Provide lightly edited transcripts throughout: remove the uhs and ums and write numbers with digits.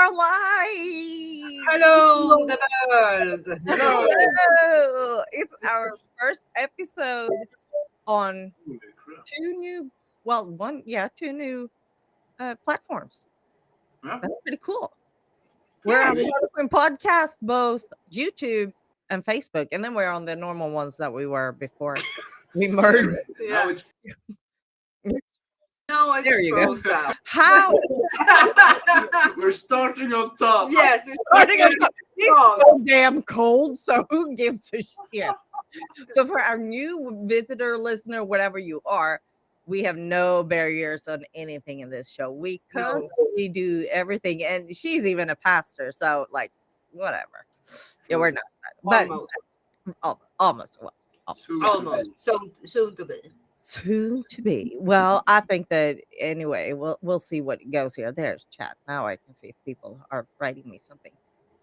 are live. Hello, the world. Hello. Hello. It's our first episode on Holy crap. two new platforms. Yeah. That's pretty cool. We're on Yes. podcast, both YouTube and Facebook, and then we're on the normal ones that we were before we merged. Now Yeah. it's Now There it's you go. froze out. How we're starting on top. Yes, we're starting starting on- it's so damn cold, so who gives a shit? So for our new visitor, listener, whatever you are, we have no barriers on anything in this show. We No. constantly do everything, and she's even a pastor, so like whatever. Yeah, we're not, but almost. almost. Soon to Almost. So soon to be. Soon to be. Well, I think that anyway, we'll see what goes here. There's chat. Now I can see if people are writing me something.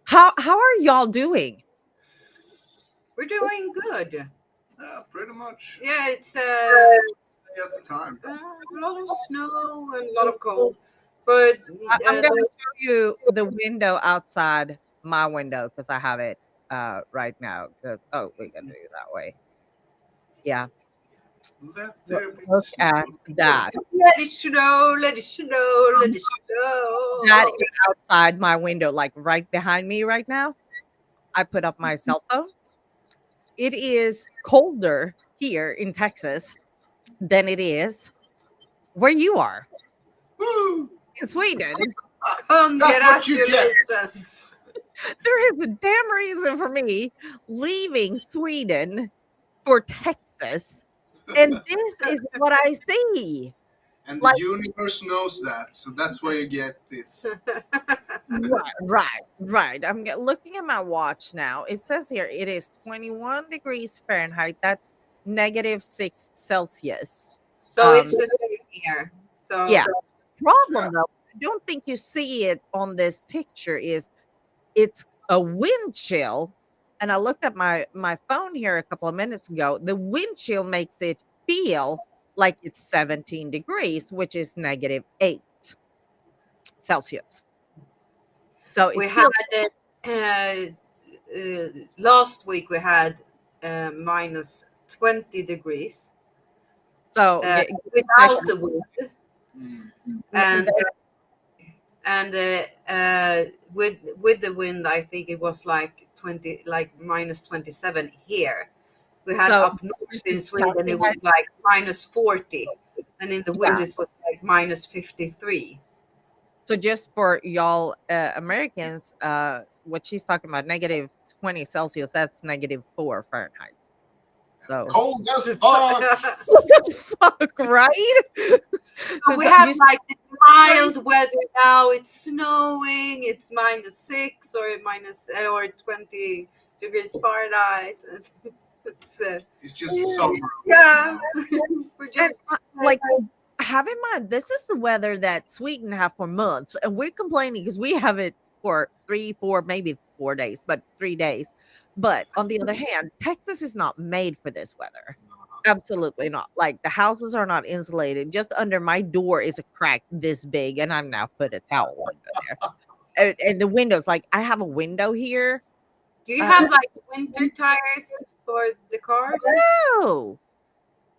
How are y'all doing? We're doing good. Yeah, pretty much. Yeah, it's At the time. a lot of snow and a lot of cold. But I'm going to show you the window outside my window because I have it right now. Because we're gonna do it that way. Yeah, Let there be look snow. at that. let it snow, let it snow, let it snow. That is outside my window, like right behind me right now. I put up my cell phone. It is colder here in Texas than it is where you are Woo! in Sweden. That's what you get. Congratulations. There is a damn reason for me leaving Sweden for Texas. And this is what I see. And Like- the universe knows that, so that's why you get this. Right. I'm looking at my watch now. It says here it is 21 degrees Fahrenheit. That's -6 Celsius. So it's the same here. So Yeah. Problem though, I don't think you see it on this picture is it's a wind chill. And I looked at my phone here a couple of minutes ago. The wind chill makes it feel like it's 17 degrees, which is -8 Celsius. So we it had feels it last week. We had minus 20 degrees so without the wind, Mm. and with the wind, I think it was like minus 27 here. We had So, up north in Sweden, it was like minus 40, and in the wind it was like minus 53. So just for y'all Americans, what she's talking about, -20 Celsius, that's -4 Fahrenheit. So Cold as fuck. what the fuck, right? So we So have you- like this mild weather now. It's snowing. It's -6 or 20 degrees Fahrenheit. It's just summer. Yeah, we're And just like have in mind, this is the weather that Sweden have for months, and we're complaining because we have it for 3, 4, maybe 4 days, but 3 days. But on the other hand, Texas is not made for this weather. Absolutely not. Like the houses are not insulated. Just under my door is a crack this big, and I've now put a towel under there. And the windows, like I have a window here. Do you have like winter tires for the cars? No,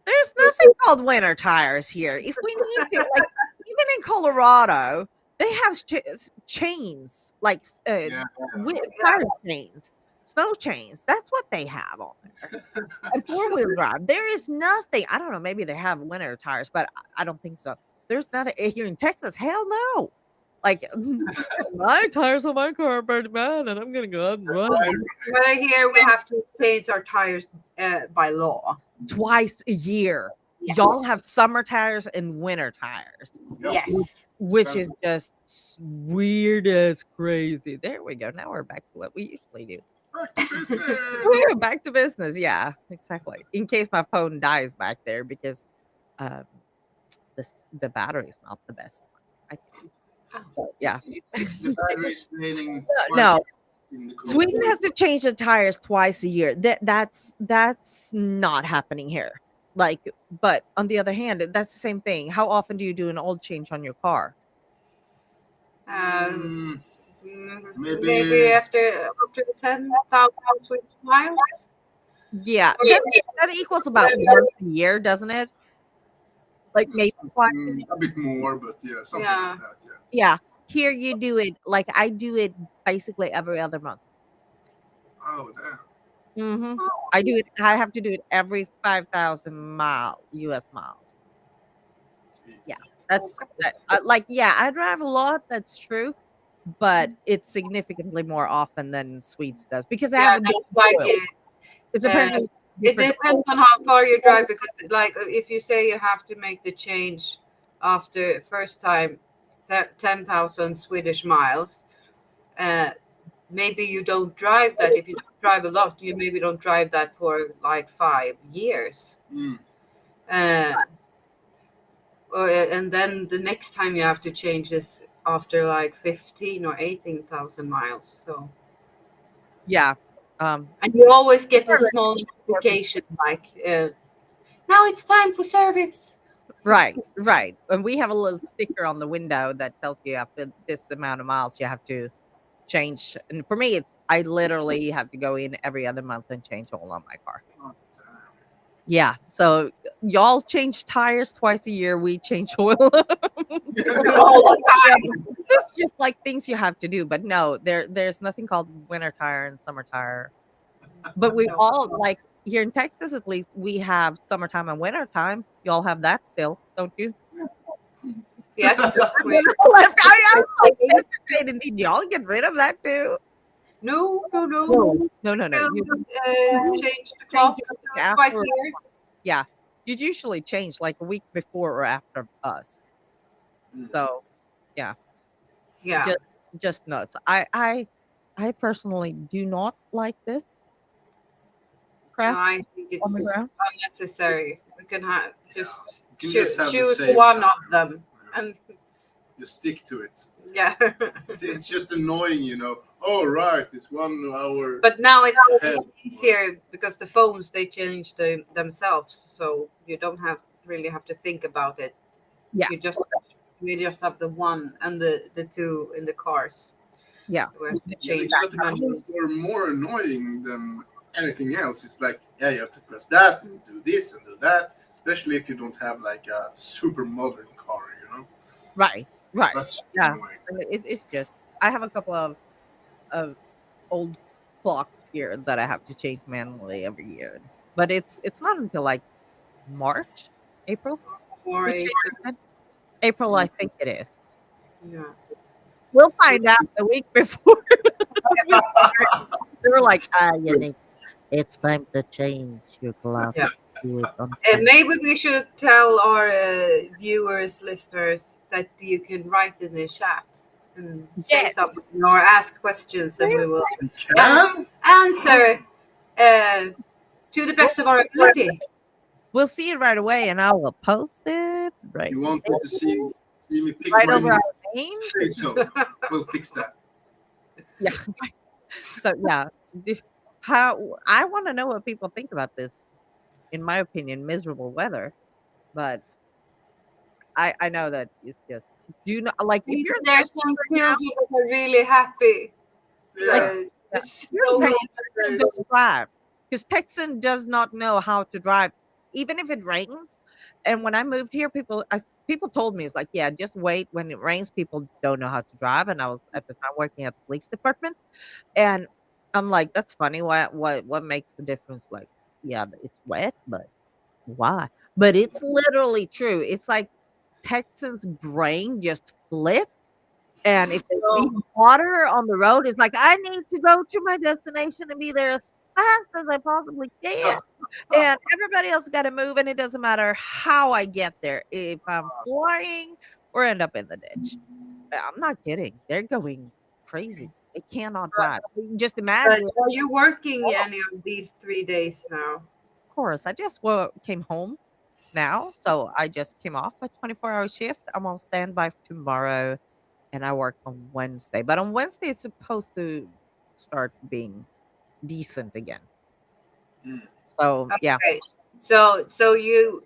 there's nothing called winter tires here. If we need to, like even in Colorado, they have chains, like Yeah. tire chains, snow chains. That's what they have on there. And 4-wheel drive. There is nothing. I don't know. Maybe they have winter tires, but I don't think so. There's nothing here in Texas. Hell no. Like my tires on my car are pretty bad, and I'm gonna go out and run Well, here we have to change our tires by law. twice a year. Yes. Y'all have summer tires and winter tires, Yes. which is just weird as crazy. There we go. Now we're back to what we usually do. Back to business. We're back to business. Yeah, exactly. In case my phone dies back there because the battery is not the best. So, yeah. The battery's fading. No. In the cold. Sweden has to change the tires twice a year. That's not happening here. Like, but on the other hand, that's the same thing. How often do you do an oil change on your car? Maybe Maybe after 10,000 Swedish miles. Yeah, Or that equals about once a year, doesn't it? Like maybe twice. a bit more, but yeah, something Yeah. like that. Yeah. Yeah. Here you do it like I do it basically every other month. Oh damn. Mhm. I have to do it every 5,000 US miles. Yeah. Jeez. That's like, yeah, I drive a lot, that's true, but it's significantly more often than Swedes does because I Yeah, have a that's different like oil. It's uh, apparently it different depends on how far you drive because, like, if you say you have to make the change after first time, 10,000 Swedish miles, uh, maybe you don't drive that. If you don't drive a lot, you maybe don't drive that for like 5 years. Mm. Uh, and then the next time you have to change this after like 15 or 18,000 miles. So, Yeah. and you always get a small notification like, now it's time for service. Right, right, and we have a little sticker on the window that tells you after this amount of miles you have to change, and for me, it's I literally have to go in every other month and change oil on my car. Oh, Yeah, so y'all change tires twice a year, we change oil. damn. All the Yeah, time. it's just like things you have to do, but no, there's nothing called winter tire and summer tire. But we No. all like here in Texas at least, we have summertime and wintertime. Y'all have that still, don't you? Yes. I was like hesitating. Did y'all get rid of that too? No, no, no. No, no, no, no. Still You change the change clock it twice after. a year. Yeah, you'd usually change like a week before or after us. Mm. So yeah, Yeah. just just nuts. I personally do not like this No, crap I think on the it's ground. unnecessary. We can have just You can just have the choose same one time. of them, and You stick to it. yeah. It's just annoying, you know. Oh right, it's 1 hour But now it's ahead. easier because the phones they change themselves, so you don't really have to think about it. Yeah, You just have the one and the two in the cars yeah, where to Yeah, change but the manually. codes are more annoying than anything else. It's like, yeah, you have to press that and do this and do that. Especially if you don't have like a super modern car, you know. right, right. That's Yeah, annoying. and it's just I have a couple of old clocks here that I have to change manually every year, but it's not until like March, April Or we a change them. April, I think it is. yeah. We'll find out the week before. They were like, you need it's time to change your clock. Yeah. Do it on And time. maybe we should tell our viewers, listeners, that you can write in the chat and say Yes. something or ask questions, and we will You can? answer to the best of our ability. We'll see it right away, and I will post it right You wanted to see me pick right my over nose? our names. Say so. We'll fix that. Yeah. So yeah, how I want to know what people think about this. In my opinion, miserable weather, but I know that it's just do not like if you're in There's Texas some right now, children that are really happy. like Yeah. The if you're in snow Texas, monsters. don't drive because Texan does not know how to drive, even if it rains. And when I moved here, people told me it's like, yeah, just wait. When it rains, people don't know how to drive. And I was at the time working at the police department, and I'm like, that's funny. What makes the difference? Like, yeah, it's wet, but why? But it's literally true. It's like Texans' brain just flip, and if they see So, water on the road, it's like, "I need to go to my destination and be there as fast as I possibly can." And everybody else gotta move, and it doesn't matter how I get there, if I'm flying or end up in the ditch. I'm not kidding. They're going crazy. They cannot drive. Just but imagine. are you working any of these 3 days now? Of course, I just came home now, so I just came off a 24-hour shift. I'm on standby tomorrow, and I work on Wednesday. But on Wednesday, it's supposed to start being decent again. Mm. So yeah, Okay. So you're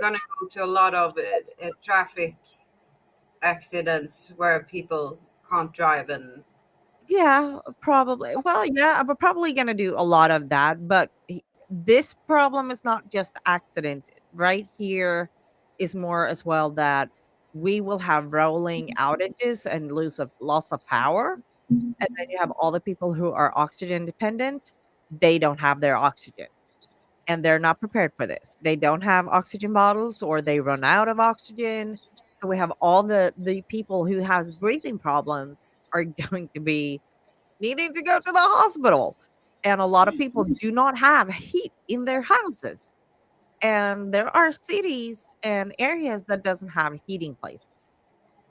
gonna go to a lot of traffic accidents where people can't drive and Yeah, probably. Well, yeah, we're probably gonna do a lot of that, but this problem is not just accident. Right here is more as well that we will have rolling outages and lose of loss of power, and then you have all the people who are oxygen dependent. They don't have their oxygen, and they're not prepared for this. They don't have oxygen bottles, or they run out of oxygen. So we have all the people who has breathing problems are going to be needing to go to the hospital. And a lot of people do not have heat in their houses. And there are cities and areas that doesn't have heating places.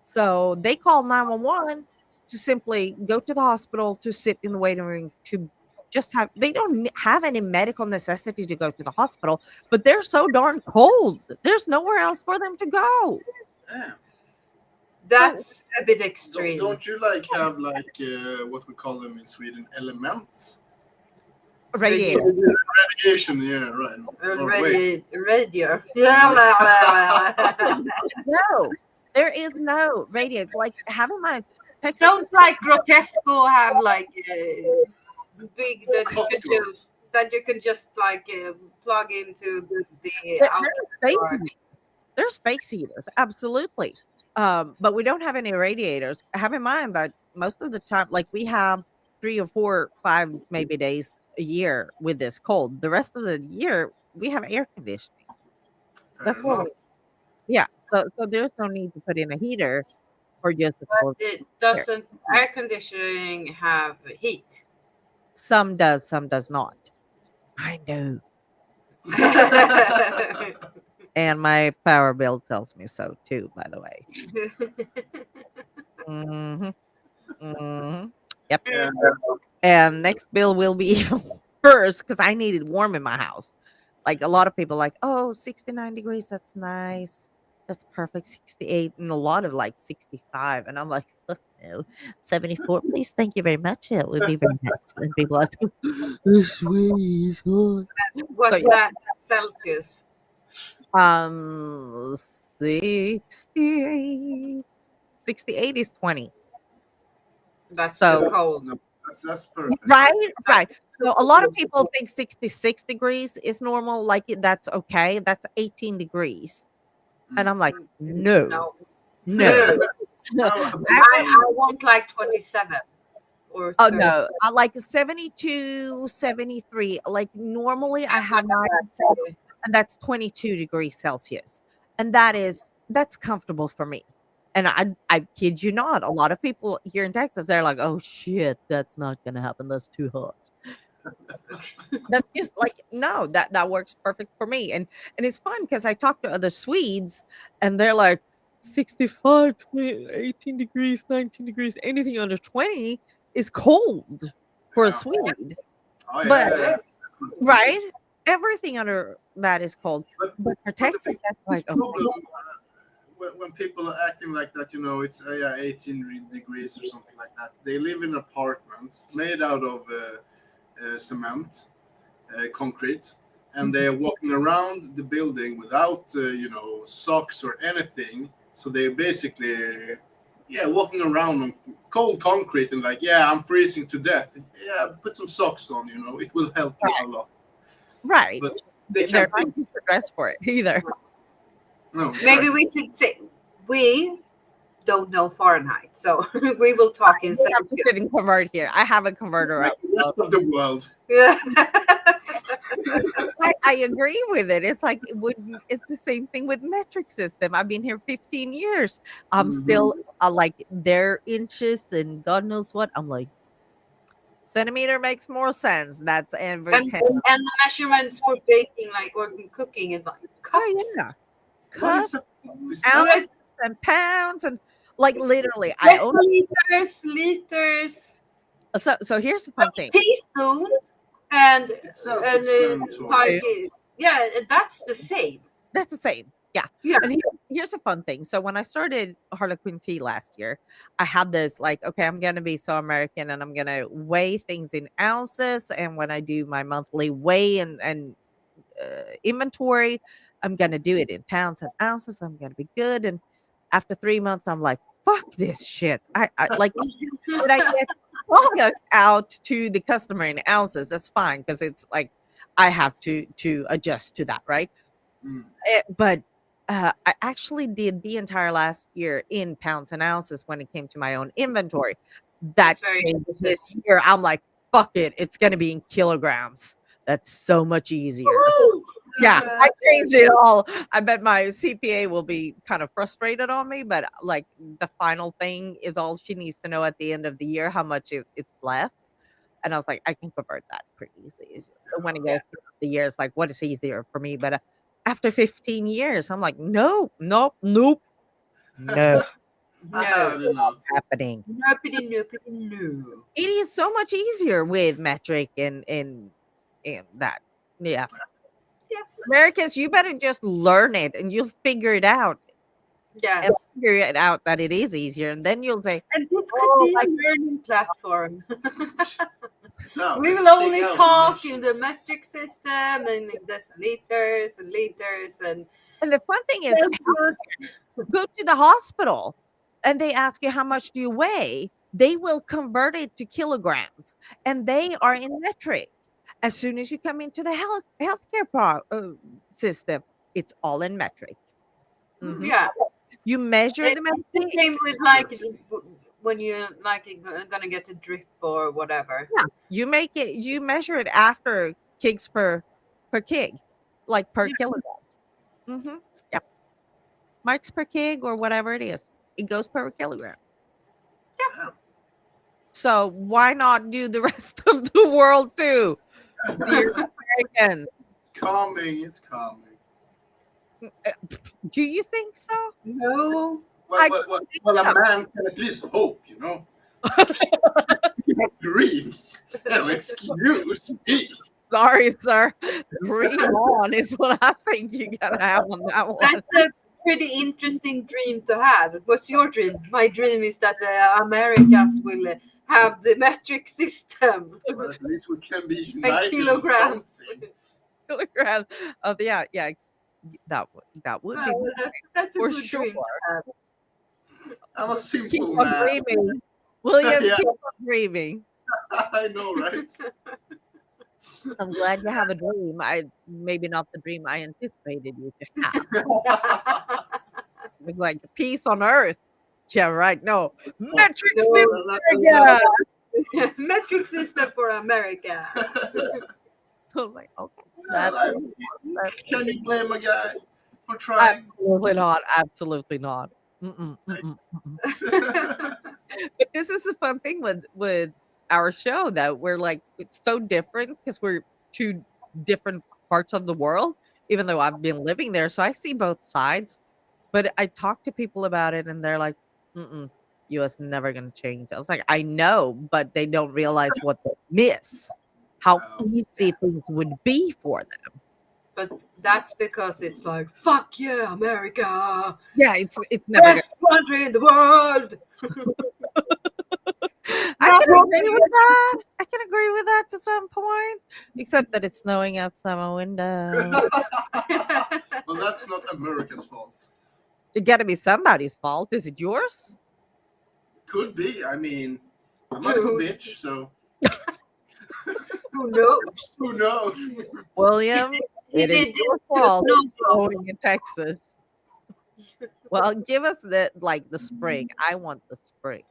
So they call 911 to simply go to the hospital, to sit in the waiting room, to just have they don't have any medical necessity to go to the hospital, but they're so darn cold. There's nowhere else for them to go. Yeah. So that's a bit Don't, extreme. don't you like have like what we call them in Sweden, elements? radiator. Radiation, yeah, right. Or wait. Radio. Yeah. No, there is no radiator. Like, have in mind, Texas Don't is like Grotesco have like big Costco's. that you can just like plug into the there's space outdoor. heaters. There's space heaters, absolutely. But we don't have any radiators. Have in mind that most of the time, like we have 3 or 4, 5 maybe days a year with this cold. The rest of the year we have air conditioning. Fair That's what enough. we yeah. So there's no need to put in a heater for just a But cold it air. doesn't air conditioning have heat. Some does, some does not. I know. And my power bill tells me so too, by the way. Mhm. Mhm. Yep. Yeah. And next bill will be even worse because I need it warm in my house. Like a lot of people like, oh, 69 degrees, that's nice. That's perfect. 68 and a lot of like 65. And I'm like, oh, no, 74, please. Thank you very much. It would be very nice. And people are like, this way is hot. So What's yeah, that Celsius? 68. 68 is 20. That's too So cold. No, that's perfect. right, right. So a lot of people think 66 degrees is normal, like that's okay. That's 18 degrees. And I'm like, no, No. no, no. How, Actually, I want like 27 or oh 30. no, I like 72, 73. Like normally I have mine set, and that's 22 degrees Celsius. And that's comfortable for me. And I kid you not, a lot of people here in Texas, they're like, oh shit, that's not gonna happen. That's too hot. That's just like no, that works perfect for me, and it's fun because I talk to other Swedes, and they're like 65, 20, 18 degrees, 19 degrees, anything under 20 is cold for a yeah. Swede, Oh but yeah, yeah. right, everything under that is cold. But for But the Texas, that's like biggest problem when people are acting like that, it's yeah, 18 degrees or something like that. They live in apartments made out of cement, concrete, and they are walking around the building without, socks or anything. So they're basically, yeah, walking around on cold concrete and like, yeah, I'm freezing to death. Yeah, put some socks on. It will help you a lot. right. But they They're can't not think. used to dress for it either. No, Maybe exactly. we should say we don't know Fahrenheit, so we will talk in We have to Celsius. sit and convert here. I have a converter Like up. the rest of the world. Yeah. I agree with it. It's like it's the same thing with metric system. I've been here 15 years. I'm Mhm. still like their inches and God knows what. I'm like centimeter makes more sense. That's every and 10. and the measurements for baking, like or cooking, is like Oh cups. yeah. What is Cups, that? Is that ounces, and pounds, and like literally, I own. Deciliters, liters, So here's the fun thing. teaspoon, and it's and self-explanatory? like yeah, that's the same. That's the same. Yeah. Yeah. And here's a fun thing. So when I started Harlequin Tea last year, I had this like, okay, I'm gonna be so American and I'm gonna weigh things in ounces. And when I do my monthly weigh and inventory, I'm gonna do it in pounds and ounces. I'm gonna be good. And after 3 months, I'm like, fuck this shit. I like when I get product out to the customer in ounces, that's fine because it's like I have to adjust to that, right? Mm. But I actually did the entire last year in pounds and ounces when it came to my own inventory. That That's very changed this ambitious. year. I'm like, fuck it, it's gonna be in kilograms. That's so much easier. Woohoo! Yeah, I changed Yeah. it all. I bet my CPA will be kind of frustrated on me, but like the final thing is all she needs to know at the end of the year how much it's left. And I was like, I can convert that pretty easily. It's just when it Yeah. goes through the years, like what is easier for me? But after 15 years, I'm like, no, nope, nope, no, I No. had enough. happening. Nopity, nopity, no. It is so much easier with metric and that. Yeah. Yes. Americans, you better just learn it and you'll figure it out. And Yes. figure it out that it is easier. And then you'll say, And this could oh, be like, a learning platform. Now, We let's will take only out talk measure. in the metric system and in deciliters and liters and and the fun thing is, Celsius. go to the hospital and they ask you how much do you weigh, they will convert it to kilograms and they are in metric. As soon as you come into the healthcare system, it's all in metric. Mhm. Yeah. You measure the It's the metric. same with like Interesting. when you like gonna get a drip or whatever. Yeah, you measure it after kgs per kg, like per Yeah. kilograms. Yep, mics per kg or whatever it is. It goes per kilogram. Yeah. So why not do the rest of the world too, dear Americans? It's coming. It's coming. Do you think so? No. I Well, a man can at least hope, you know. You have dreams. No, excuse me. Sorry, sir. Dream on is what I think you gotta have on that one. That's a pretty interesting dream to have. What's your dream? My dream is that the Americas will have the metric system But at least we can be and united on kilograms. something. Kilogram of that would be Well, that's a for good sure. dream to have. I'm a Keep simple on man. dreaming, William. Yeah. Keep on dreaming. I know, right? I'm glad you have a dream. It's maybe not the dream I anticipated you to have. It's like peace on earth. Yeah, right. No, metric No. system again. Metric system for America. I was like, okay, Well, that's can you blame a guy for trying? absolutely not. Absolutely not. But this is the fun thing with our show that we're like it's so different because we're two different parts of the world. Even though I've been living there, so I see both sides. But I talk to people about it, and they're like, "Mm-mm, U.S. never gonna change." I was like, "I know," but they don't realize what they miss. How Oh, easy things would be for them. But that's because it's like, fuck yeah, America, Yeah, it's never gonna. best country in the world. I can agree with that. I can agree with that to some point, except that it's snowing outside my window. Well, that's not America's fault. It got to be somebody's fault. Is it yours? Could be. I mean, I'm not a Dude. bitch, so Who knows? who knows? William, He it is did your it fault to it's Snowball. snowing in Texas. Well, give us the spring. I want the spring.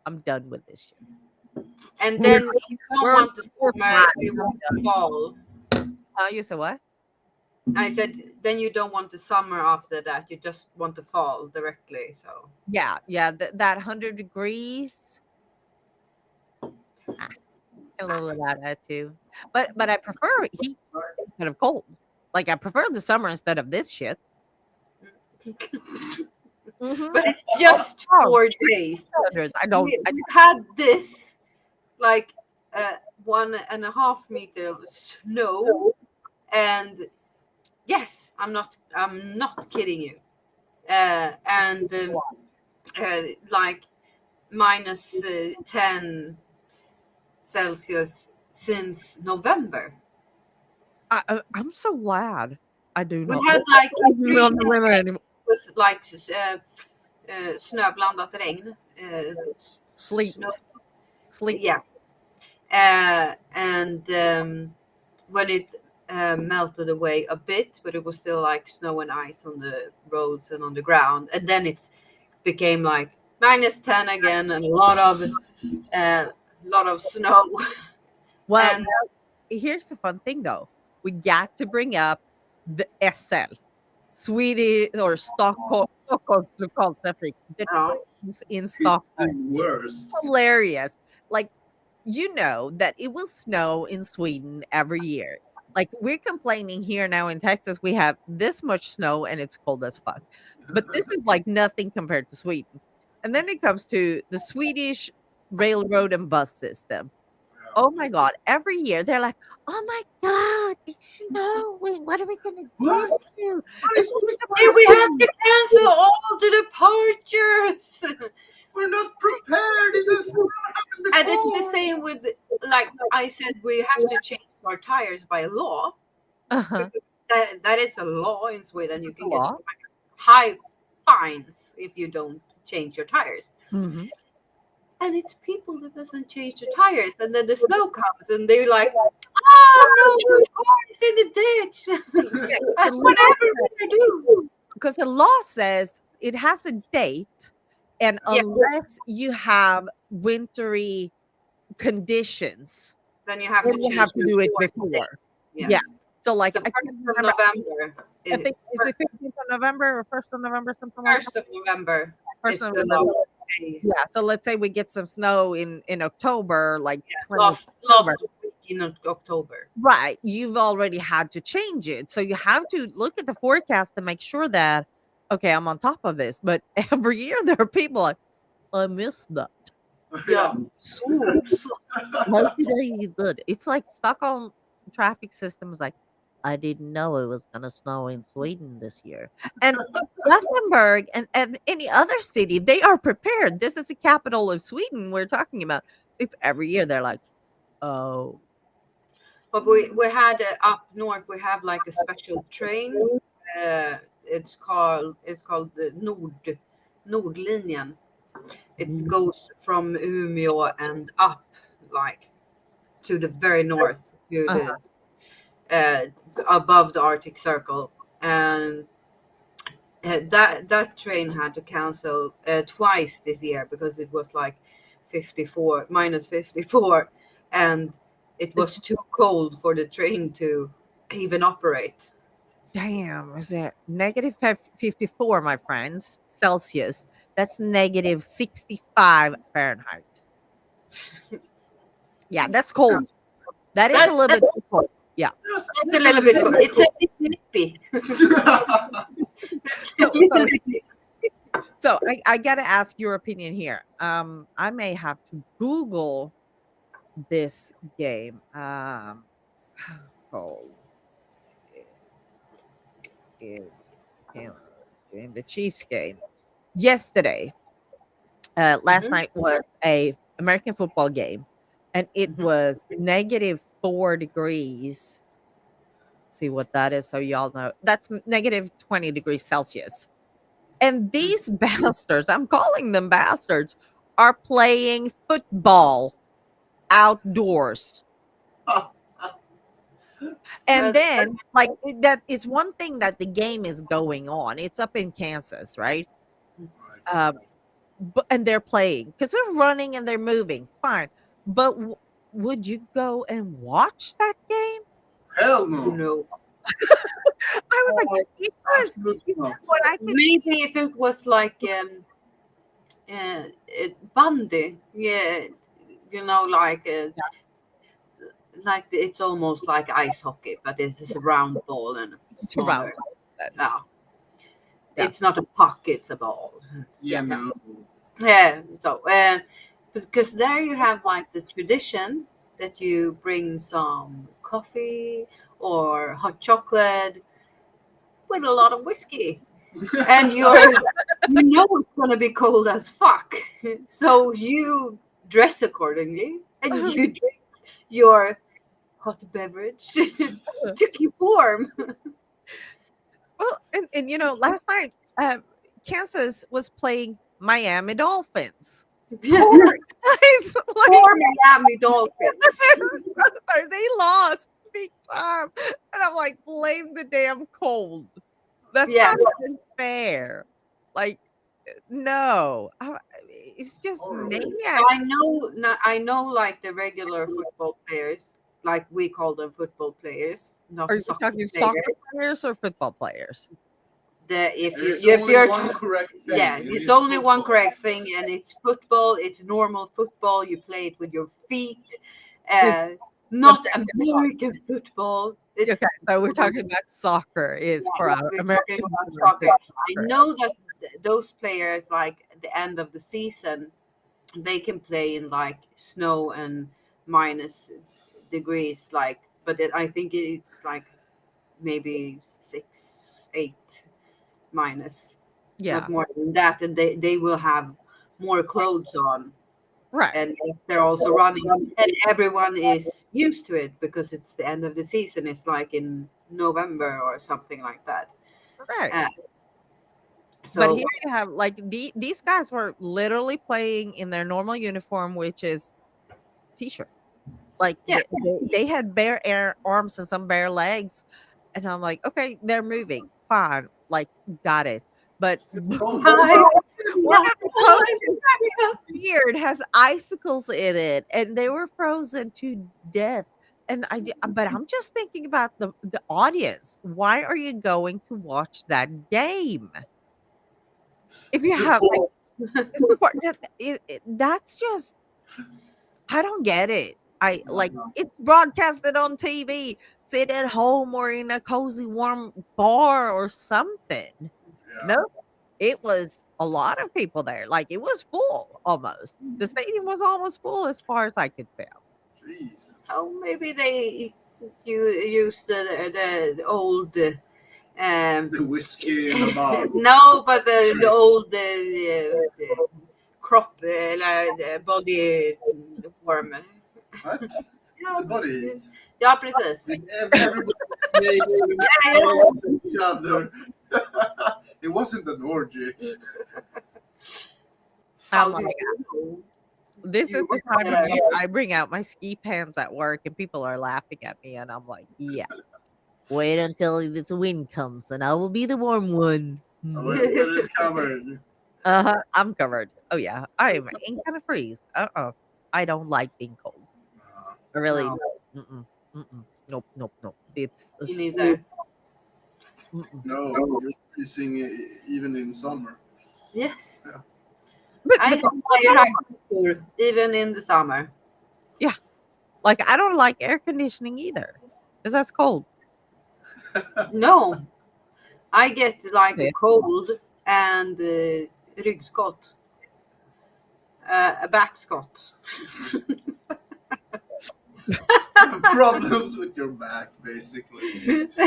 I'm done with this shit. And then you don't We're- want the we're summer, fine. you want the fall. You said what? I said, then you don't want the summer after that. You just want the fall directly. So Yeah. That 100 degrees. A little of that too. But I prefer heat instead of cold. Like I prefer the summer instead of this shit. Mhm. but it's just Oh, 4 days. I don't. We had this like 1.5 meter snow, and yes, I'm not kidding you. And like minus 10 Celsius since November. I'm so glad I do We not. had like I'm not in the winter anymore. was like snöblandat regn. Sleep. Snow, Sleep. yeah. And when it melted away a bit, but it was still like snow and ice on the roads and on the ground. And then it became like -10 again, and a lot of snow. Well, And here's the fun thing though. We got to bring up the SL, Swedish or Stockholm's lokaltrafik, the uh, trains in It's the Stockholm. worst. Hilarious. Like, you know that it will snow in Sweden every year. Like, we're complaining here now in Texas, we have this much snow and it's cold as fuck. But this is like nothing compared to Sweden. And then it comes to the Swedish railroad and bus system. Yeah. Oh my god, every year they're like, "Oh my god, it's snowing. What are we gonna What? do? What This is is this hey, we have depressing." to cancel all the departures. We're not prepared. This has never happened And it's the before. same with, like I said, we have to change our tires by law, Uh-huh. because that is a law in Sweden. You It's a can get law. like high fines if you don't change your tires. Mhm. And it's people that doesn't change the tires, and then the snow comes, and they're like, "Oh no, my car is in the ditch." Yeah, 'cause the law Whatever will I do? because the law says it has a date, and Yeah, unless you have wintry conditions, then you have then to you change have to do it before the date. before. Yeah. Yes, So, like, the I can't first of remember, November. I think is it 15th of November or 1st of November, something like that? 1st of November 1st is of the November. last day. Yeah, so let's say we get some snow in October, like Yeah, 20th October. last week in October. Right, you've already had to change it, so you have to look at the forecast to make sure that, "Okay, I'm on top of this," but every year there are people like, "I missed that. Yeah. So, Oops. how did I do it?" It's like Stockholm traffic system is like, "I didn't know it was gonna snow in Sweden this year." And Gothenburg and any other city, they are prepared. This is the capital of Sweden we're talking about. It's every year they're like, "Oh." But we had up north. We have like a special train. It's called the Nordlinjen. It goes from Umeå and up, like to the very north, to Uh-huh. the above the Arctic Circle, and that train had to cancel twice this year because it was like 54 -54, and it was too cold for the train to even operate. Damn, is it negative 54, my friends, Celsius? That's negative 65 Fahrenheit. Yeah, that's cold. That is a That, little bit that's too cold. Yeah. Yes, that's a little bit. It's nippy. So, Little so, nippy. so I got to ask your opinion here. I may have to Google this game. Oh, in, in, in the Chiefs game yesterday. Last Mhm, night was a American football game, and it mhm. was negative 4 degrees. See what that is, so y'all know. That's negative 20 degrees Celsius. And these bastards, I'm calling them bastards, are playing football outdoors. And But then, like, that it's one thing that the game is going on. It's up in Kansas, right? Um, but and they're playing because they're running and they're moving. Fine. But would you go and watch that game? Hell no. no, I was like, Oh, absolutely because not. what I could maybe if it was like bandy, yeah, it's almost like ice hockey, but it's a round ball and to round smaller. that. No, Yeah. it's not a puck; it's a ball. Yeah, Yeah. no. Yeah. So, because there you have like the tradition that you bring some coffee or hot chocolate with a lot of whiskey, and it's gonna be cold as fuck. So you dress accordingly, and you drink your hot beverage to keep warm. Well, and last night, Kansas was playing Miami Dolphins. Yeah. Poor guys, like, Poor Miami Dolphins. sorry, they lost big time. And I'm like, blame the damn cold. That's Yeah. not even fair. Like, no. It's just Horrible. So maniac. I know like the regular football players, like we call them football players, not Are you soccer talking players. soccer players or football players? There's If only you're one correct thing. yeah, and it's only one football. correct thing, and it's football. It's normal football. You play it with your feet, not American football. It's Okay, so we're talking about soccer is for yeah, we're American talking about football. soccer. I know that those players, like at the end of the season, they can play in like snow and minus degrees, like, but I think it's like maybe 6, 8 minus, Yeah, not more than that, and they will have more clothes on, right, and they're also running, and everyone is used to it because it's the end of the season. It's like in November or something like that. right. Uh, But so here you have like these guys were literally playing in their normal uniform, which is t-shirt. Like yeah, they had bare arms and some bare legs, and I'm like, okay, they're moving, fine, like got it. But It's cold. hi, one of the coaches' beard has icicles in it, and they were frozen to death. But I'm just thinking about the audience. Why are you going to watch that game if you have like Support. support? That's just I don't get it. I like it's broadcasted on TV. Sit at home or in a cozy warm bar or something. Yeah. No, it was a lot of people there. Like it was full almost. The stadium was almost full as far as I could tell. Jesus. oh, maybe you use the old The whiskey in the bar. no, but the old the crop like, the body warmer. What? The body heat. Ja, precis. Like everybody was making Yeah, all each other. It wasn't an orgy. How I'm do like, you know? this is You the time of uh, year I bring out my ski pants at work and people are laughing at me and I'm like, yeah. Wait until this wind comes and I will be the warm one. When it's covered. Uh-huh. I'm covered. Oh yeah. I ain't gonna freeze. I don't like being cold. I really No, mm-mm, mm-mm. Nope, nope, nope. It's you need that. mm-mm. No, you're freezing even in summer. Yes. Yeah. I But have my tractor even in the summer. yeah, like I don't like air conditioning either because that's cold. No, I get like a Yeah. cold and ryggskott, a backskott. Problems with your back, basically.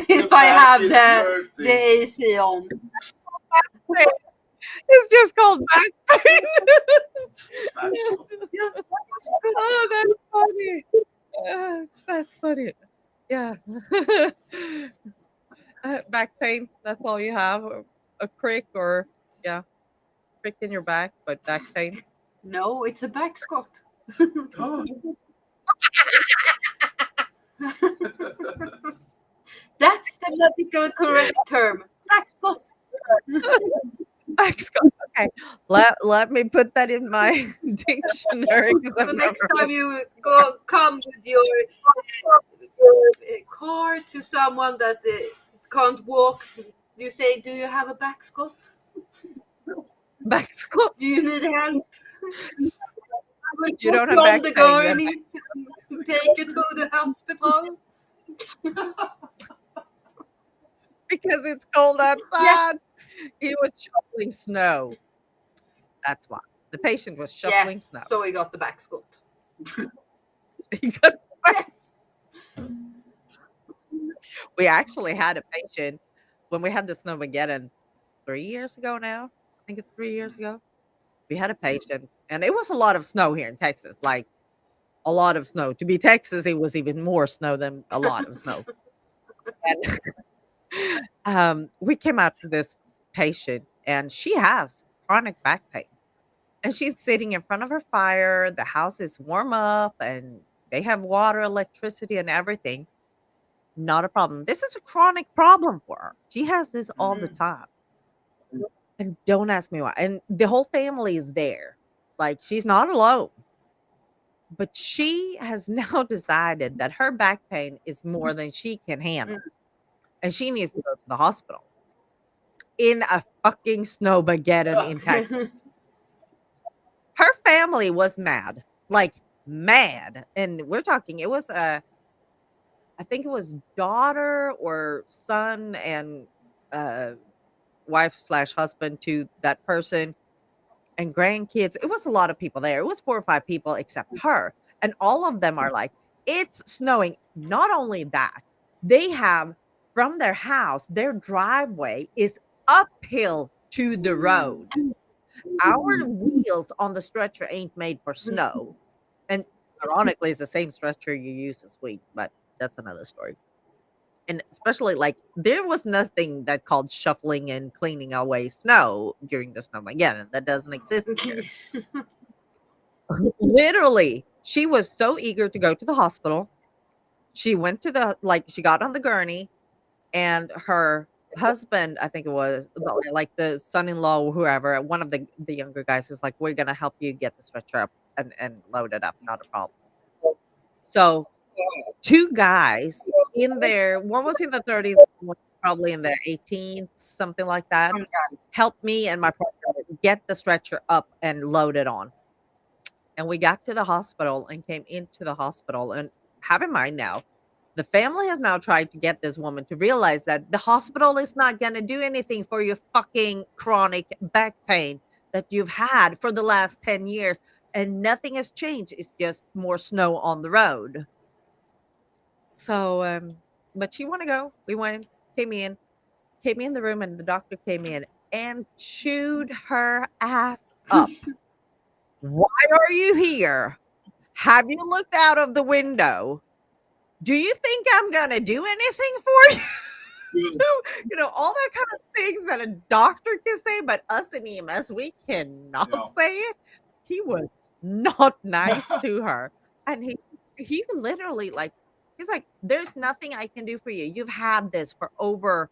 If I back have is the hurting. AC on. It's just called back pain. Back shot. Oh, that's funny. That's funny. Yeah. Back pain. That's all you have. A crick or yeah, crick in your back, but back pain. No, it's a backskott. Oh. That's the medical correct term. Backskott. Back sc- Okay. Let me put that in my dictionary because So I've next never. time you come with your car to someone that can't walk, you say, "Do you have a backskott? Back school. Do you need help? I will You put don't you have on back the pain. You have gurney, take you to the hospital." because it's cold outside. Yes, He was shoveling snow. That's why. The patient was shoveling yes. snow. So we got the backskott. He got- Yes. we actually had a patient when we had the Snowmageddon 3 years ago now. I think it's 3 years ago. We had a patient, and it was a lot of snow here in Texas, like a lot of snow. To be Texas, it was even more snow than a lot of snow. And we came out to this patient and she has chronic back pain. And she's sitting in front of her fire. The house is warm up and they have water, electricity, and everything. Not a problem. This is a chronic problem for her. She has this all the Mhm. time. And don't ask me why. And the whole family is there. Like, she's not alone. But she has now decided that her back pain is more than she can Mm. handle. And she needs to go to the hospital in a fucking snowmageddon in Texas. Her family was mad, like mad. And we're talking, it was I think it was daughter or son and uh wife slash husband to that person and grandkids. It was a lot of people there. It was 4 or 5 people except her. And all of them are like, it's snowing. Not only that, they have from their house, their driveway is uphill to the road. Our wheels on the stretcher ain't made for snow. And ironically, it's the same stretcher you use this week, but that's another story. And especially like there was nothing that called shuffling and cleaning away snow during the snow. Again, that doesn't exist here. Literally, she was so eager to go to the hospital. She went to the like she got on the gurney and her husband, I think it was like the son-in-law or whoever, one of the younger guys is like, we're gonna help you get the stretcher up and load it up, not a problem. So 2 guys in there, one was in the 30s, one was probably in their 18s, something like that, helped me and my partner get the stretcher up and load it on. And we got to the hospital and came into the hospital, and have in mind now, the family has now tried to get this woman to realize that the hospital is not gonna do anything for your fucking chronic back pain that you've had for the last 10 years, and nothing has changed, it's just more snow on the road. So, but she wanna go. We went, came in the room, and the doctor came in and chewed her ass up. "Why are you here? Have you looked out of the window? Do you think I'm gonna do anything for you?" You know, all that kind of things that a doctor can say, but us in EMS, we cannot Yeah. say it. He was not nice to her. And he literally like he's like, "There's nothing I can do for you. You've had this for over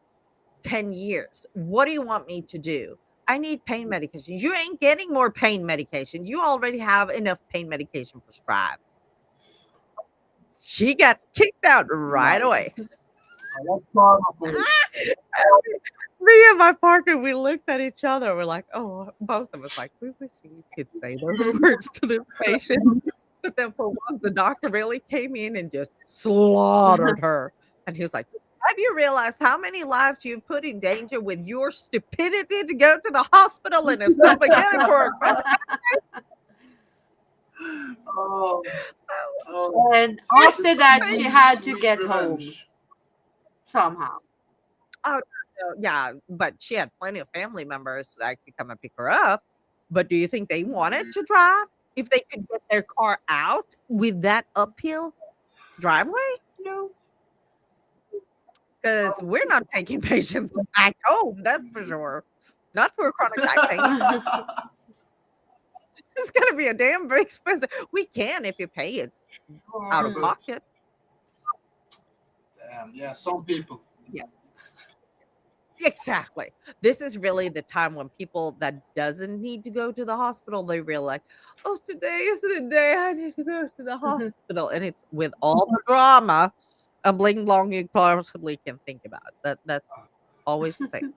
10 years. What do you want me to do? I need pain medication. You ain't getting more pain medication. You already have enough pain medication prescribed." She got kicked out right away. Nice. That's powerful. Me and my partner, we looked at each other. We're like, oh, both of us like, we wish we could say those words to this patient. But then for once, the doctor really came in and just slaughtered her. And he was like, have you realized how many lives you've put in danger with your stupidity to go to the hospital and it's not beginning for a chronic Oh, oh. And Yes, after that, thank she you. had to Sweet get home revenge. somehow. Oh, no, yeah, but she had plenty of family members that could come and pick her up. But do you think they wanted to drive if they could get their car out with that uphill driveway? No. Because we're not taking patients back home, that's for sure. Not for chronic back pain. It's gonna be a damn very expensive. We can if you pay it out of Mm. pocket. Damn, yeah, some people. Yeah. Exactly. This is really the time when people that doesn't need to go to the hospital, they realize, oh, today is the day I need to go to the hospital. And it's with all the drama and bling blong you possibly can think about. That's always the same.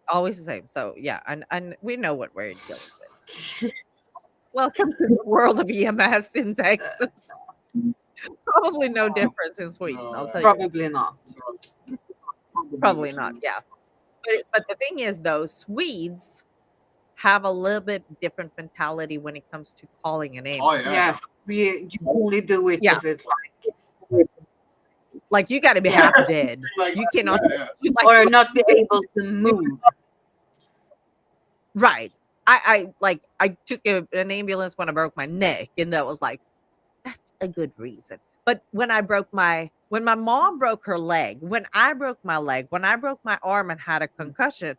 Always the same. So yeah, and we know what we're dealing with. Welcome to the world of EMS in Texas. Probably no difference in Sweden, I'll tell you. Probably not. Probably not, yeah. But the thing is, though, Swedes have a little bit different mentality when it comes to calling an Oh ambulance. yeah. Yes, you only do it Yeah. if it's like, Like you got to be Yeah. half dead. Like, You cannot, yeah, like, or not be able to move. right. I took an ambulance when I broke my neck, and that was like that's a good reason. But when my mom broke her leg, when I broke my leg, when I broke my arm and had a concussion,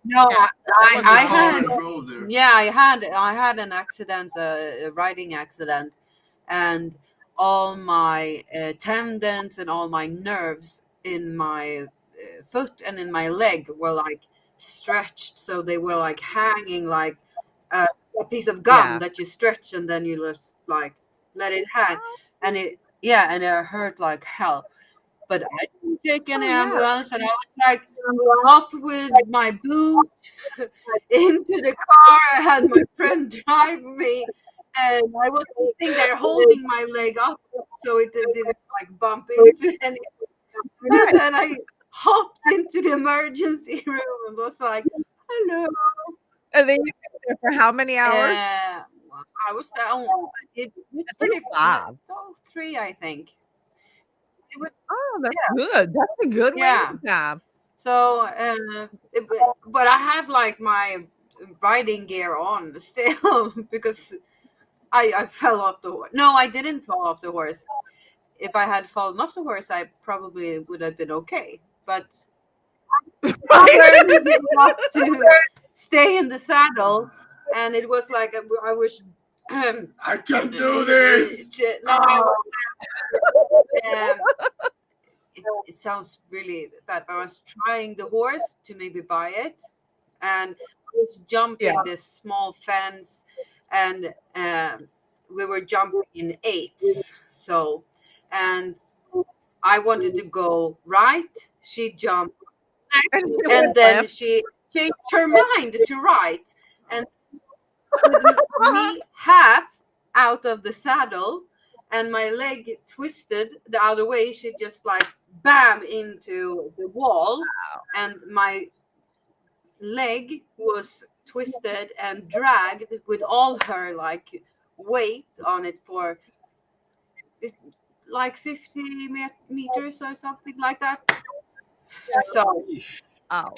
No, Yeah, that was I my Car had and favorite. drove there. yeah, I had an accident, a riding accident, and all my tendons and all my nerves in my foot and in my leg were like stretched, so they were like hanging like a, a piece of gum Yeah. that you stretch and then you just like let it hang, and it yeah, and it hurt like hell. But I didn't take any Oh, yeah. ambulance, and I was like off with my boot into the car. I had my friend drive me, and I was sitting there holding my leg up so it didn't like bump into any. And Right. then I hopped into the emergency room and was like, "Hello." And then you sit there for how many hours? Uh, I was down. It was I think pretty 5. oh, 3, I think. It was Oh, that's yeah, good. That's a good yeah. waiting time. So, but I had like my riding gear on still because I fell off the horse. No, I didn't fall off the horse. If I had fallen off the horse, I probably would have been okay. But Right? stubborn enough to stay in the saddle, and it was like I was. I can do this. No, Oh. it sounds really bad. I was trying the horse to maybe buy it, and I was Yeah. jumping this small fence, and we were jumping in eights. So, and I wanted to go right. She jumped And left, you and went then left. she changed her mind to right, and with me half out of the saddle and my leg twisted the other way, she just like bam into the wall, and my leg was twisted and dragged with all her like weight on it for it- like 50 meters or something like that. So Oh,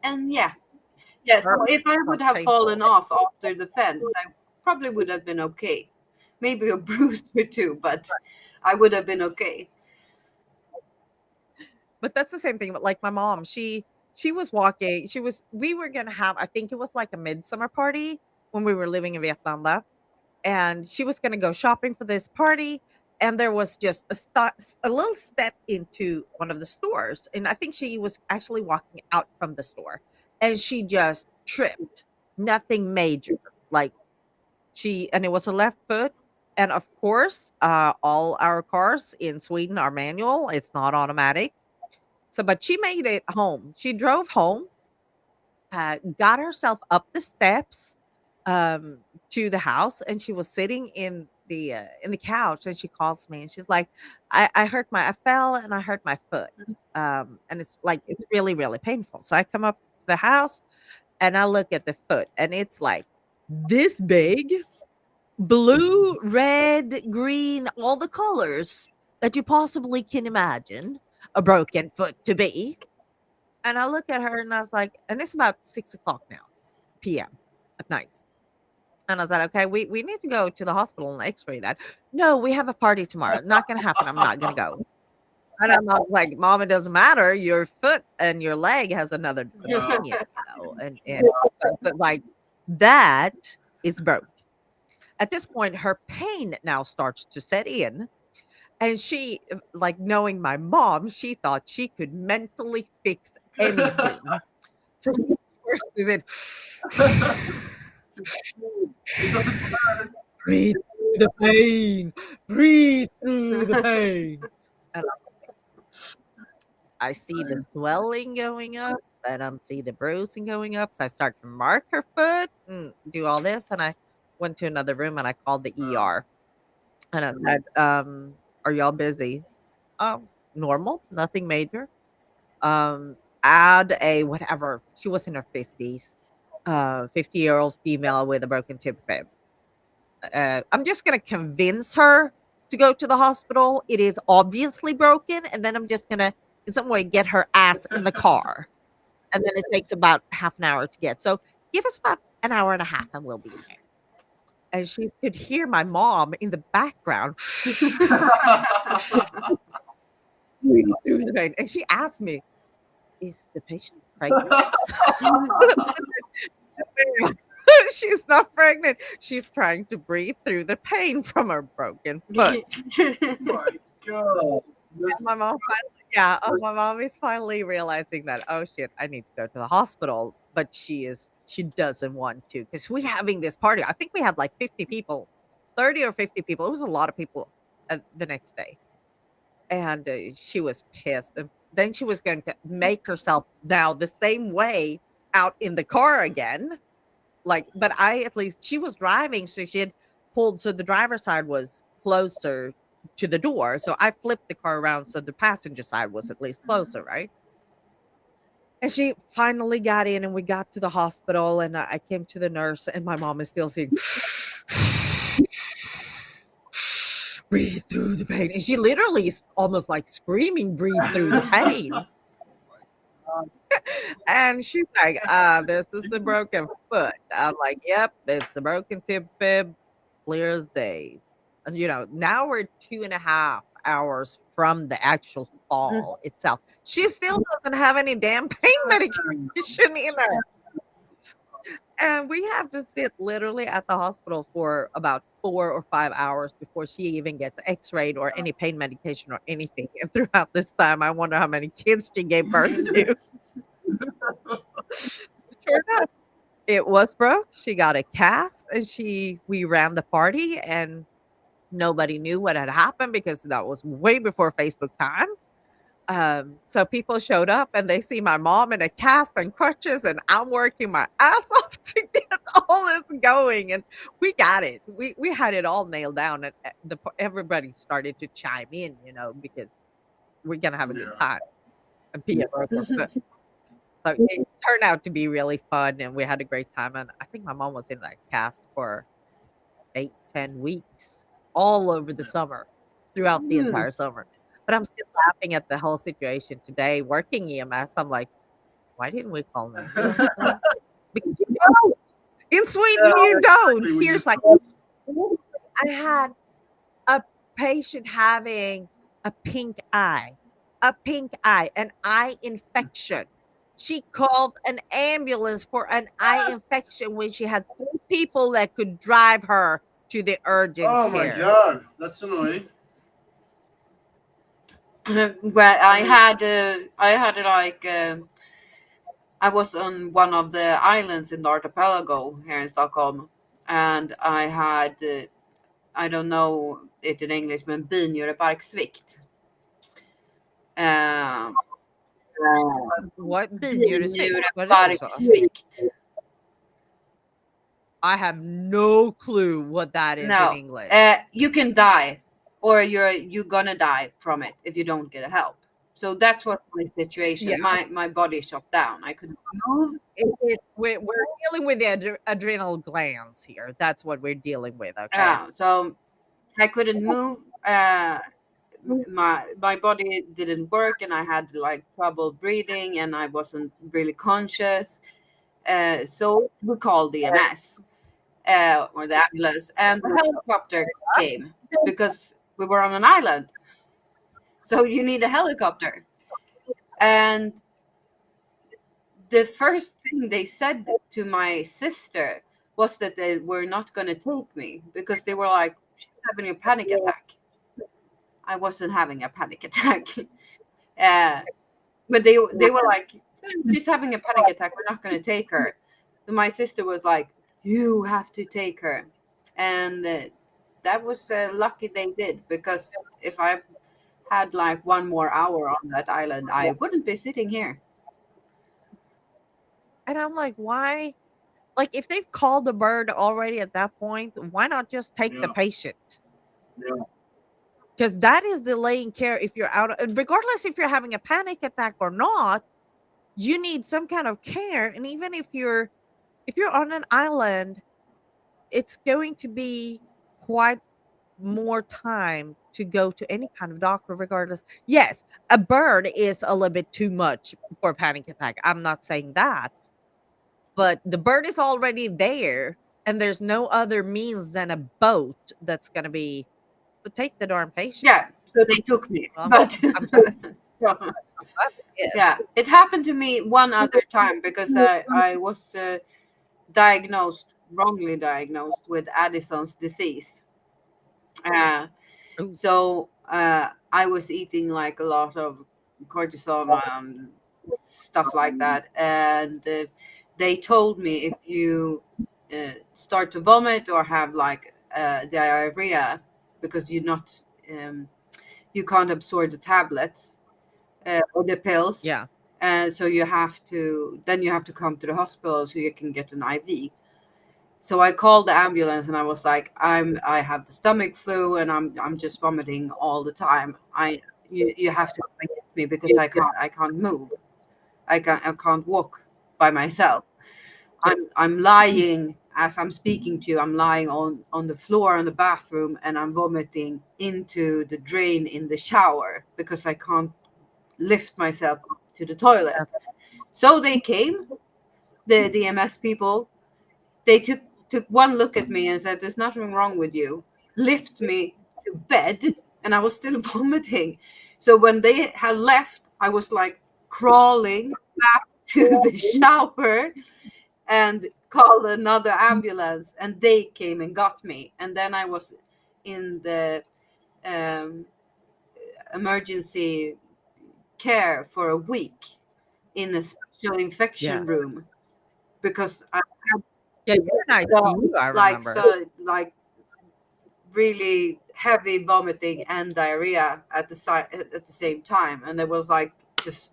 and yeah, yes, so if I would sounds have fallen painful. off after the fence, I probably would have been okay. Maybe a bruise or two, but I would have been okay. But that's the same thing, but, like, my mom, she was walking we were gonna have I think it was like a midsummer party when we were living in Vietnam, and she was gonna go shopping for this party, and there was just a little step into one of the stores, and I think she was actually walking out from the store, and she just tripped. Nothing major, like, and it was her left foot, and of course, all our cars in Sweden are manual, it's not automatic. So, but she made it home. She drove home, got herself up the steps, um, to the house, and she was sitting in the couch, and she calls me, and she's like, I fell and I hurt my foot, and it's like it's really really painful." So I come up to the house and I look at the foot, and it's like this big, blue, red, green, all the colors that you possibly can imagine a broken foot to be. And I look at her and I was like, and it's about 6 o'clock now, PM at night. And I was like, okay, we need to go to the hospital and x-ray that. No, we have a party tomorrow. Not gonna happen. I'm not gonna go. And I'm not like, Mom, it doesn't matter. Your foot and your leg has another opinion, and but like that is broke. At this point, her pain now starts to set in. And she, like knowing my mom, she thought she could mentally fix anything. So first she said, It doesn't matter. "Breathe through the pain, breathe through the pain." And I see the swelling going up, and I see the bruising going up, so I start to mark her foot and do all this, and I went to another room and I called the ER, and I said, "Are y'all busy?" "Oh, normal, nothing major." Um, Add a whatever, she was in her 50s, 50-year-old female with a broken tib fib. I'm just gonna convince her to go to the hospital. It is obviously broken, and then I'm just gonna, in some way, get her ass in the car, and then it takes about half an hour to get. So give us about an hour and a half, and we'll be there. And she could hear my mom in the background breathing through the pain, and she asked me, "Is the patient pregnant?" She's not pregnant. She's trying to breathe through the pain from her broken foot. My God. Just, And my mom finally yeah, my mom is finally realizing that, "Oh, shit, I need to go to the hospital," but she doesn't want to because we're having this party. I think we had, like, 50 people, 30 or 50 people. It was a lot of people, the next day, and, she was pissed, and then she was going to make herself now the same way out in the car again, like, but I at least she was driving, so she had pulled so the driver's side was closer to the door, so I flipped the car around so the passenger side was at least closer, right? And she finally got in, and we got to the hospital, and I came to the nurse, and my mom is still saying, "Breathe through the pain," and she literally is almost like screaming, "Breathe through the pain." And she's like, this is a broken foot." I'm like, "Yep, it's a broken tib fib, clear as day." And, now we're 2.5 hours from the actual fall itself. She still doesn't have any damn pain medication in her. And we have to sit literally at the hospital for about 4 or 5 hours before she even gets x-rayed or any pain medication or anything. And throughout this time, I wonder how many kids she gave birth to. Sure enough, it was broke. She got a cast, and we ran the party, and nobody knew what had happened because that was way before Facebook time. So people showed up, and they see my mom in a cast and crutches, and I'm working my ass off to get all this going, and we got it. We had it all nailed down, and everybody started to chime in, because we're gonna have a good yeah. time. And Pia broke her foot. So it turned out to be really fun, and we had a great time, and I think my mom was in that cast for 8, 10 weeks, all over the summer, throughout the Mm. entire summer. But I'm still laughing at the whole situation today working EMS. I'm like, "Why didn't we call 911?" Because you don't. In Sweden, you don't. Exactly, we Here's just like, I had a patient having a pink eye, an eye infection. She called an ambulance for an eye infection when she had 3 people that could drive her to the urgent oh my care. God, that's annoying. Well, I was on one of the islands in the archipelago here in Stockholm, and I had I don't know it in English, but binjurebarksvikt. Um, What binjuresvikt? Vad är det du sa? binjurebarksvikt. I have no clue what that is in No, English. you can die, or you're gonna die from it if you don't get help. So that's what my situation. Yeah. My body shut down. I couldn't move. We're dealing with the adrenal glands here. That's what we're dealing with, okay? So I couldn't move. My body didn't work, and I had like trouble breathing, and I wasn't really conscious. So we called the EMS or the ambulance, and the helicopter came because we were on an island. So you need a helicopter. And the first thing they said to my sister was that they were not going to take me because they were like, she's having a panic attack. I wasn't having a panic attack. But they were like, she's having a panic attack. We're not going to take her. So my sister was like, you have to take her. And that was lucky they did, because if I had like 1 more hour on that island, I wouldn't be sitting here. And I'm like, why? Like, if they've called the bird already at that point, why not just take the Yeah. patient? Yeah. Because that is delaying care if you're regardless if you're having a panic attack or not, you need some kind of care. And even if you're on an island, it's going to be quite more time to go to any kind of doctor regardless. Yes, a bird is a little bit too much for a panic attack. I'm not saying that. But the bird is already there, and there's no other means than a boat that's gonna be so take the darn patient. Yeah, so they took me. Well, But I'm glad so, they Yeah, it happened to me one other time because I was wrongly diagnosed with Addison's disease. Uh, Ooh, so I was eating like a lot of cortisone stuff like that, and they told me if you start to vomit or have like diarrhea because um, you can't absorb the tablets or the pills, yeah. and so you have to come to the hospital so you can get an IV. So I called the ambulance and I was like, I have the stomach flu and I'm just vomiting all the time. You have to come and get me because I can't move. I can't walk by myself. I'm lying as I'm speaking to you. I'm lying on the floor in the bathroom and I'm vomiting into the drain in the shower because I can't lift myself up to the toilet. So they came, the EMS people. They took one look at me and said, "There's nothing wrong with you." Lift me to bed, and I was still vomiting. So when they had left, I was like crawling back to the shower and called another ambulance, and they came and got me. And then I was in the um, emergency care for a week in a special Yeah. infection room because I Yeah, you're an so ICU, I remember. like really heavy vomiting and diarrhea at the same time, and it was like just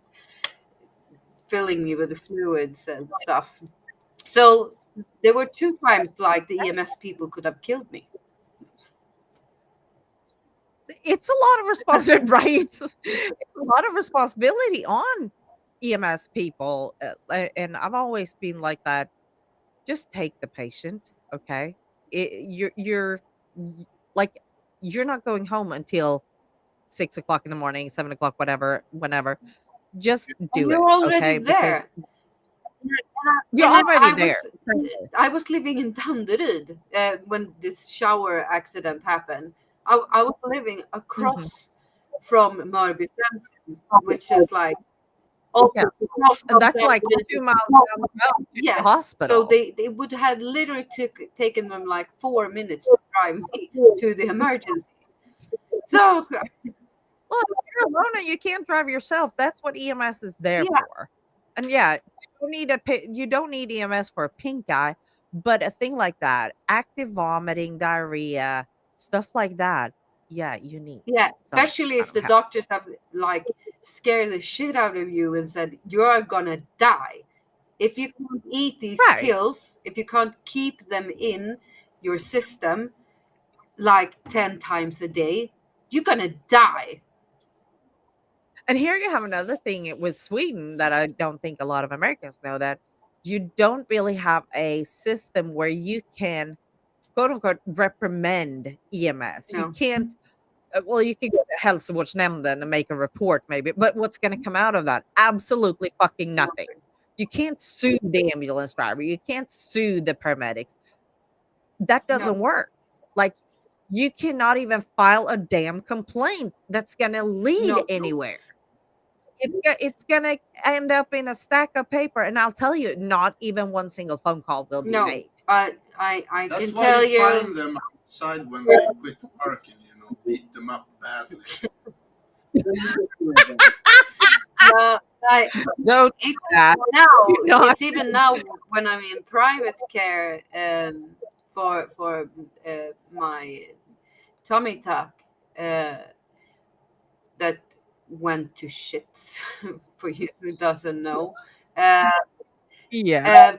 filling me with the fluids and stuff. So there were two times like the EMS people could have killed me. It's a lot of responsibility, right? It's a lot of responsibility on EMS people, and I've always been like that. Just take the patient, okay? Y like, you're not going home until 6 o'clock in the morning, 7 o'clock, whatever, whenever. Just And do you're it, already okay? Because there. you're And then already there. Totally. I was living in Danderyd when this shower accident happened. I was living Mhm. across from Mörby Centrum, which is like also Yeah, across and from that's like Danderyd. 2 miles down the road to the Yes, so hospital. they would have literally taken them like 4 minutes to drive me to the emergency. So Well, if you're a loner, you can't drive yourself. That's what EMS is there yeah, for. And yeah, you don't need EMS for a pink eye, but a thing like that, active vomiting, diarrhea, stuff like that, yeah, you need yeah, some especially kind if of the help. doctors have like scared the shit out of you and said you're gonna die. If you can't eat these Right. pills, if you can't keep them in your system like 10 times a day, you're gonna die. And here you have another thing with Sweden that I don't think a lot of Americans know, that you don't really have a system where you can, quote unquote, reprimand EMS. You No, can't. Well, you can go to Hälsovårdsnämnden and make a report maybe, but what's gonna come out of that? Absolutely fucking nothing. nothing. You can't sue the ambulance driver, you can't sue the paramedics. That No, doesn't work. Like, you cannot even file a damn complaint that's gonna lead no, anywhere. It's gonna end up in a stack of paper, and I'll tell you, not even one single phone call will be no. made. I That's can why tell you you. find them outside when they quit parking, beat them up badly. No, I, Don't do it's that. now. Do not. It's even now when I'm in private care for my tummy tuck uh, that went to shits for you who doesn't know. Uh, Yeah. uh,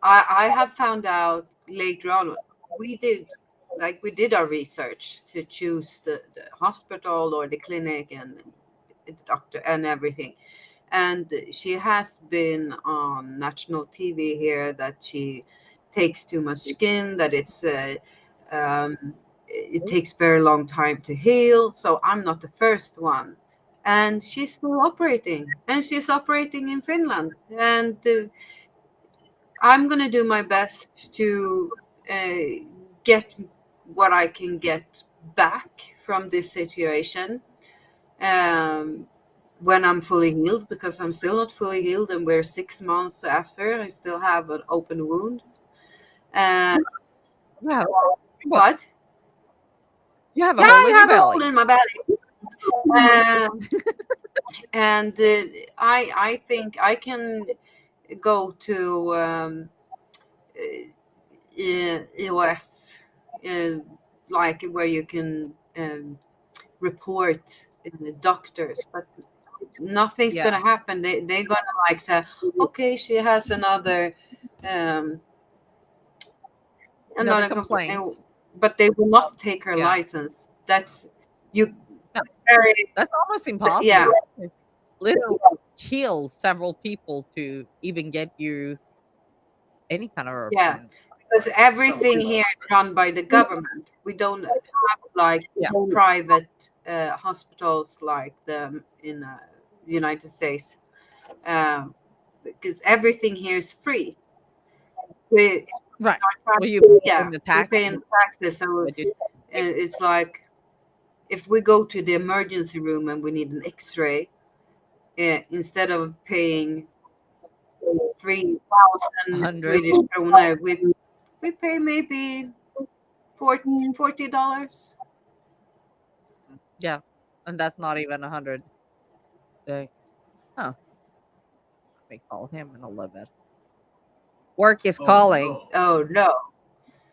I have found out later on. We did we did our research to choose the hospital or the clinic and the doctor and everything. And she has been on national TV here that she takes too much skin, that it takes very long time to heal. So I'm not the first one, and she's still operating, and she's operating in Finland, and I'm gonna do my best to get what I can get back from this situation. Um, when I'm fully healed, because I'm still not fully healed, and we're 6 months after. I still have an open wound. And Yeah. what? You have a Yeah, hole I in your have a hole belly. in my belly. And I think I can go to EOS, like where you can report doctors, but nothing's Yeah. gonna happen. They're gonna like say, okay, she has um, Another another complaint. but they will not take her Yeah. license. That's you No, very that's almost yeah. impossible. It literally kill several people to even get you any kind of Yeah, appointment. because everything Something. here is run by the government. We don't have like Yeah. private hospitals like the in United States, because everything here is free. We Right. Well, you yeah, in the we tax. pay in taxes, so But you, it's like if we go to the emergency room and we need an X-ray, instead of paying 3,000 100. Swedish krona, we pay maybe $40. Yeah. And that's not even 100. Huh. Let me call him in a little bit. Work is Oh calling. no. Oh no.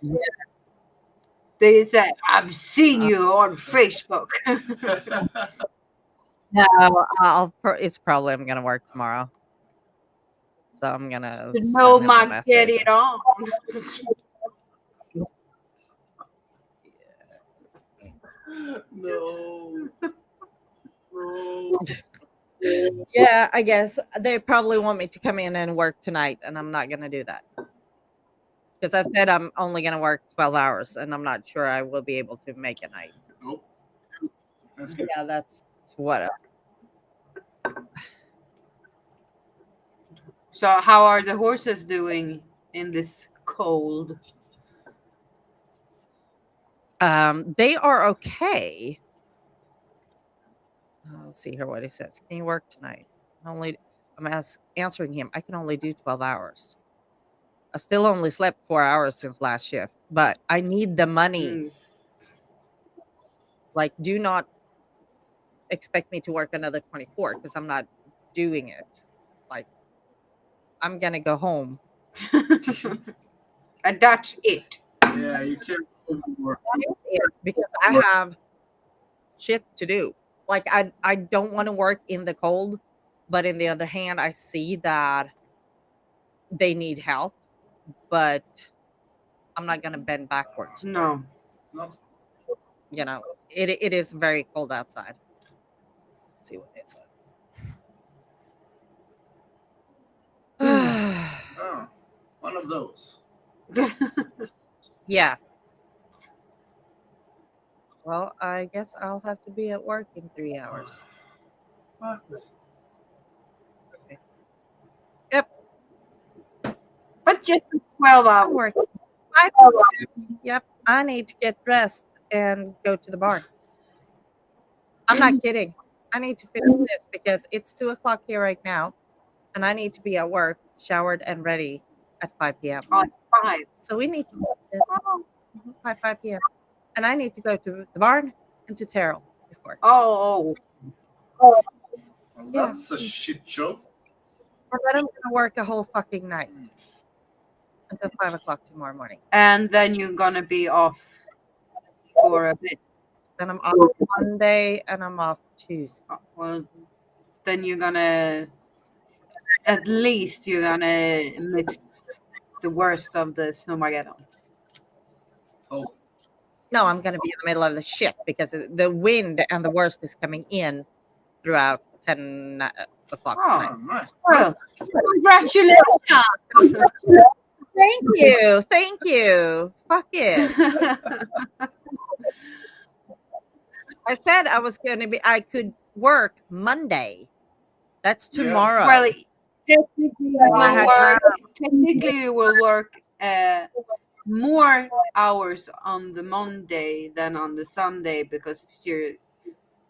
Yeah. They said, I've seen you on Facebook. No, it's probably I'm gonna work tomorrow. So I'm gonna No, send him a man, get message. it on. No. No. Yeah, I guess they probably want me to come in and work tonight, and I'm not gonna do that because I've said I'm only gonna work 12 hours, and I'm not sure I will be able to make a night. Nope. That's good. Yeah, that's what. So, how are the horses doing in this cold? They are okay. Let's see here what he says. Can you work tonight? Only answering him. I can only do 12 hours. I still only slept 4 hours since last shift, but I need the money. Mm. Like, do not expect me to work another 24 because I'm not doing it. Like, I'm gonna go home. And that's it. Yeah, you can't overwork. Because I have shit to do. Like, I don't want to work in the cold, but in the other hand, I see that they need help, but I'm not gonna bend backwards. No. It's not. You know, it is very cold outside. Let's see what it said. Oh, one of those. Yeah. Well, I guess I'll have to be at work in 3 hours. What? Okay. Yep, But just 12 I'm hours. working. Yep, I need to get dressed and go to the barn. I'm not kidding. I need to finish this because it's 2 o'clock here right now, and I need to be at work, showered and ready at 5 p.m. On 5. So we need to finish this by 5 p.m. And I need to go to the barn and to Terrell before. Oh. Well, Yeah. that's a shit show. Or then I'm gonna work a whole fucking night until 5 o'clock tomorrow morning. And then you're going to be off for a bit. Then I'm off Monday and I'm off Tuesday. Well, then you're going to, at least you're going to miss the worst of the Snowmageddon. Oh, No, I'm gonna be in the middle of the shit because the wind and the worst is coming in throughout 10 o'clock tonight. oh, nice. Well, congratulations. Thank you. Thank you. Fuck it. I said I was gonna be I could work Monday. That's Yeah. tomorrow. Well, technically I had time. you will work more hours on the Monday than on the Sunday because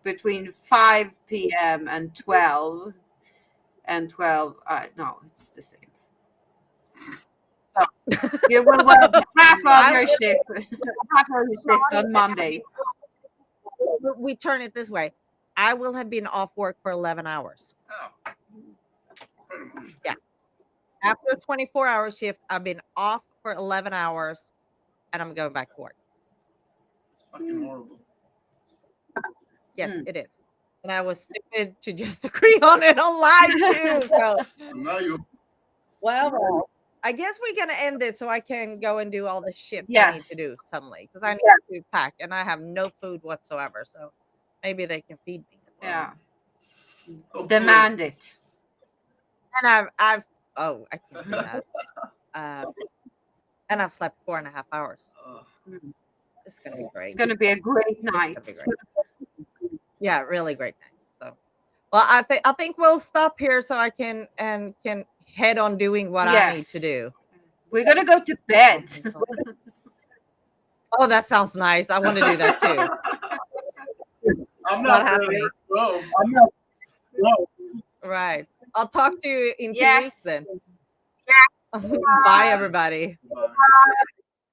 between 5 p.m. and 12. And 12, no, it's the same. So you will work half of your shift, half of your shift on Monday. We turn it this way. I will have been off work for 11 hours. Oh, pretty much. Yeah. After a 24-hour shift, I've been off for 11 hours and I'm going back to work. It's fucking horrible. Yes, Mm. it is. And I was stupid to just agree on it on live too. So, So now you. well, I guess we're gonna end this so I can go and do all the shit I need Yes. to do suddenly because I need to pack and I have no food whatsoever. So maybe they can feed me. Yeah. Hopefully. Demand it. And I've oh, I can't do that. And I've slept 4.5 hours. Mm. This is gonna be great. It's going to be a great It's night. gonna be great. Yeah, really great night. So, well, I think we'll stop here so I can head on doing what I need Yes. to do. We're going to go to bed. Oh, that sounds nice. I want to do that too. I'm Not not happening. Bro. Right. I'll talk to you in 2 weeks Yes. then. Bye, everybody. Bye.